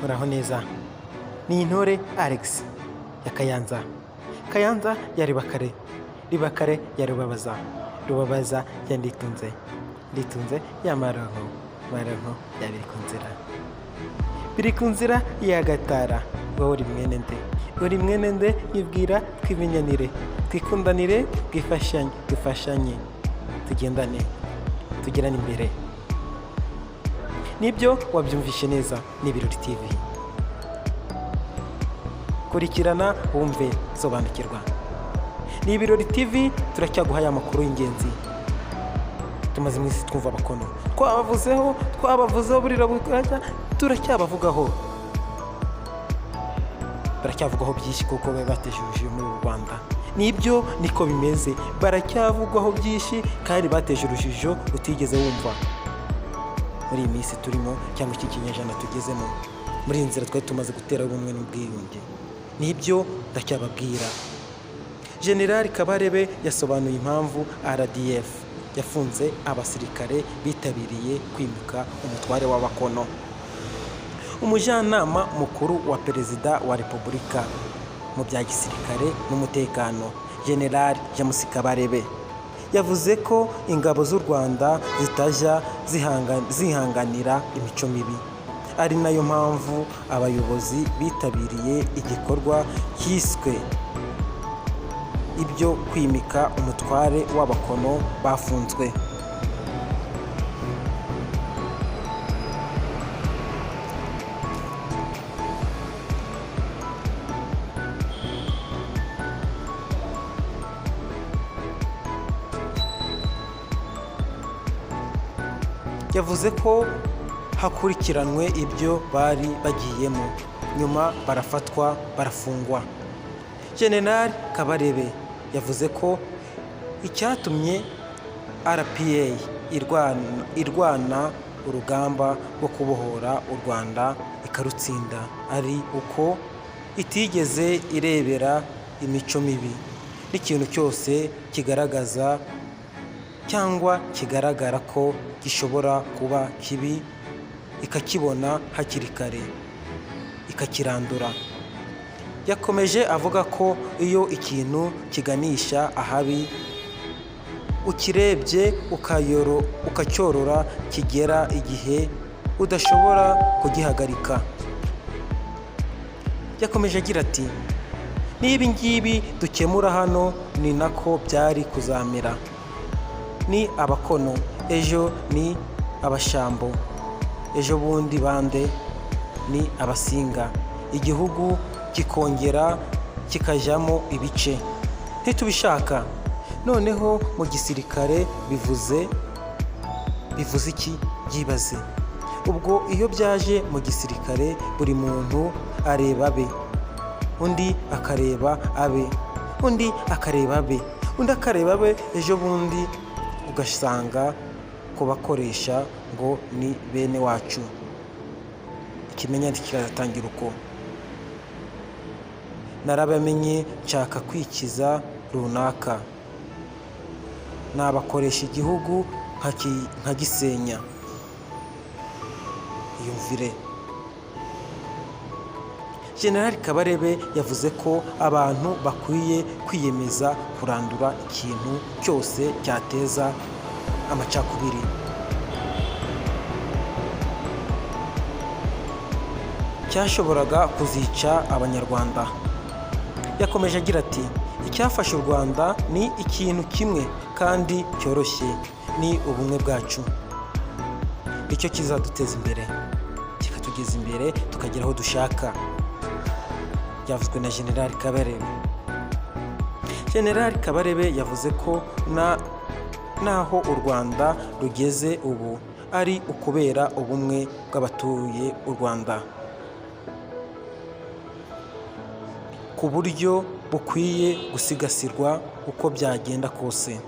muraho neza. Ni Intore Alex ya Kayanza. Kayanza ya Ribakare, Ribakare ya Rubabaza, Rubabaza ya Nditunze, Nditunze ya Maronko, Maronko ya Birikunzira, Birikunzira ya Gatara. Wowe uri mwene nde? Uri mwene nde? Nyibwira twimenyanire, twikundanire, twifashanye, tugendane, tugirane imbere. Nibyo wabyumvishe neza, ni Ibirori TV. Kurikirana wumve sobanukirwa. Ni Ibirori TV, turacyaguhaye amakuru y'ingenzi. Tumaze iminsi twumva abakono, twabavuzeho burira bukajya, turacyabavugaho. Baracyavugaho byinshi kuko baba bateje urujijo muri Rwanda. Nibyo niko bimeze, baracyavugwaho byinshi kandi bateje urujijo utigeze wumva. Muri iyi minsi turimo cyangwa iki kinyejana tugezemo, muri iyi nzira twari tumaze gutera ubumwe n'ubwiyunge. Nibyo ndacyababwira. General Kabarebe yasobanuye impamvu RDF yafunze abasirikare bitabiriye kwimika umutware w'abakono. Umujyanama mukuru wa Perezida wa Repubulika mu bya gisirikare n'umutekano, General James Kabarebe, yavuze ko ingabo z'u Rwanda zitajya zihanganira imico mibi. Ari nayo mpamvu abayobozi bitabiriye igikorwa cyiswe ibyo kwimika umutware w'abakono bafunzwe. Yavuze ko hakurikiranwe ibyo bari bagiyemo, nyuma barafatwa barafungwa. General Kabarebe yavuze ko icyatumye RPA irwana urugamba rwo kubohora u Rwanda ikarutsinda ari uko itigeze irebera imico mibi n'ikintu cyose kigaragaza cyangwa kigaragara ko gishobora kuba kibi, ikakibona hakiri kare ikakirandura. Yakomeje avuga ko iyo ikintu kiganisha ahabi ukirebye ukacyorora kigera igihe udashobora kugihagarika. Yakomeje agira ati, niba ngibi dukemura hano ni nako byari kuzamera. Ni abakono, ejo ni abashambo, ejo bundi bande ni abasinga, igihugu kikongera kikajyamo ibice ntitubishaka. Noneho mu gisirikare bivuze iki? Byibaze. Ubwo iyo byaje mu gisirikare buri muntu areba abe, undi akareba abe, undi akareba abe, undi akareba abe, ejo bundi ugasanga kubakoresha ngo ni bene wacu. Ikimenyane kikazatangira uko. Narabamenye nshaka kwikiza runaka, nabakoresha igihugu nkagisenya. Yumvire. General Kabarebe yavuze ko abantu bakwiye kwiyemeza kurandura ikintu cyose cyateza amacakubiri. Cyashoboraga kuzica Abanyarwanda. Yakomeje agira ati, icyafashe u Rwanda ni ikintu kimwe kandi cyoroshye, ni ubumwe bwacu. Icyo kizaduteza imbere, kikatugeza imbere tukagera aho dushaka. Byavuzwe na General Kabarebe. General Kabarebe yavuze ko naho u Rwanda rugeze ubu ari ukubera ubumwe bw'abatuye u Rwanda, ku buryo bukwiye gusigasirwa uko byagenda kose.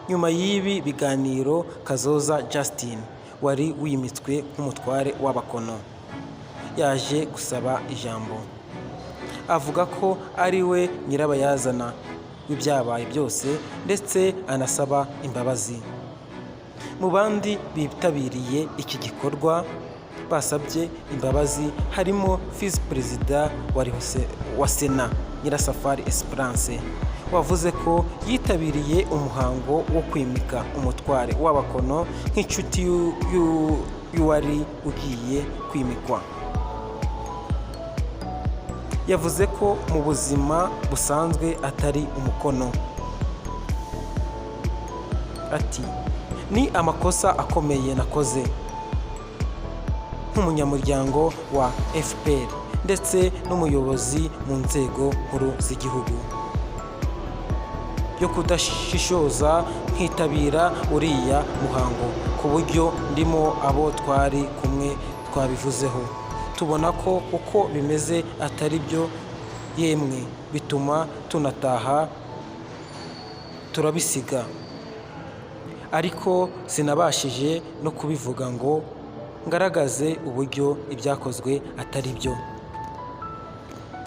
Nyuma y'ibi biganiro, Kazoza Justin wari wimitswe nk'umutware w'abakono yaje gusaba ijambo. Avuga ko ari we nyirabayazana w'ibyabaye byose ndetse anasaba imbabazi. Mu bandi bitabiriye iki gikorwa basabye imbabazi harimo visi perezida wa sena Nyirasafari Esperance wavuze ko yitabiriye umuhango wo kwimika umutware w'abakono nk'inshuti y'uwari ugiye kwimikwa. Yavuze ko mu buzima busanzwe atari umukono. Ati ni amakosa akomeye nakoze nk'umunyamuryango wa FPR ndetse n'umuyobozi mu nzego nkuru z'igihugu yo kudashishoza nkitabira uriya muhango ku buryo ndimo abo twari kumwe twabivuzeho tubona ko uko bimeze atari byo, yemwe bituma tunataha turabisiga, ariko sinabashije no kubivuga ngo ngaragaze uburyo ibyakozwe atari byo.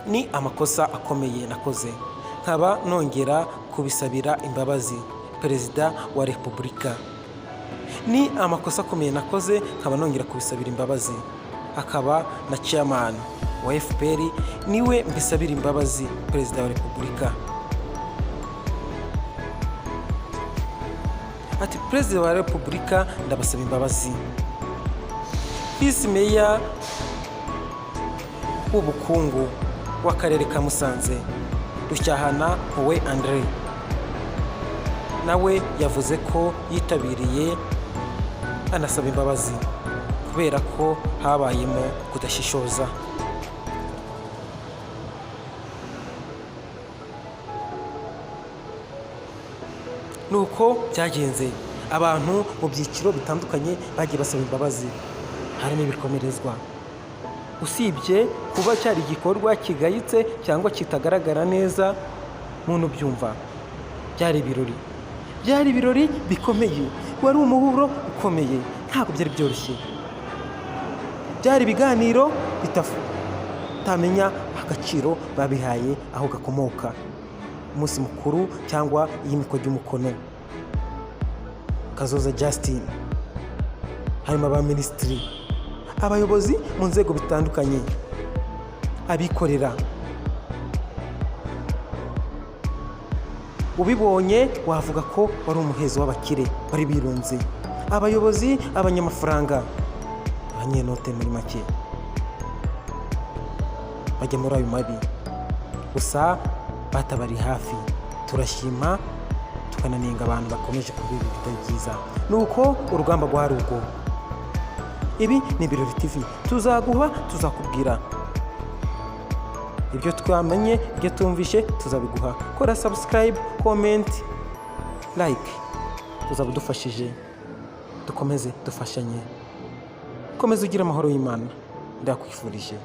Ni amakosa akomeye nakoze, nkaba nongera kubisabira imbabazi Perezida wa Repubulika. Ni amakosa akomeye nakoze, nkaba nongera kubisabira imbabazi. Akaba na chairman wa FPR niwe mbisabira imbabazi Perezida wa Repubulika. Ati Perezida wa Repubulika ndabasaba imbabazi. Visi Meya w'ubukungu w'akarere ka Musanze Rushyahana Mpuwe Andre nawe yavuze ko yitabiriye anasaba imbabazi kubera ko habayemo kudashishoza. Nuko byagenze, abantu mu byiciro bitandukanye bagiye basaba imbabazi, harimo ibikomerezwa. Usibye kuba cyari igikorwa kigayitse cyangwa kitagaragara neza, muntu byumva byari ibirori bikomeye, wari umuhuro ukomeye, ntabwo byari byoroshye. Byari ibiganiro tamenya agaciro babihaye aho gakomoka, umunsi mukuru cyangwa iyimikwa ry'umukono. Kazoza Justin, harimo abaminisitiri, abayobozi mu nzego bitandukanye, abikorera. Ubibonye wavuga ko wari umuhezo w'abakire bari birunze, abayobozi, abanyamafaranga, abanyenote muri make bajya muri ayo mabi, gusa batabari hafi. Turashima tukananenga abantu bakomeje kubiba ibitari byiza. Nuko urugamba rwari urwo. Ibi ni Birori TV, tuzaguha, tuzakubwira ibyo twamenye, ibyo tumvishe tuzabiguha. Kora subscribe, comment, like, tuzabudufashije. Dukomeze dufashanye, komeza ugira amahoro y'Imana, ndakwifurije.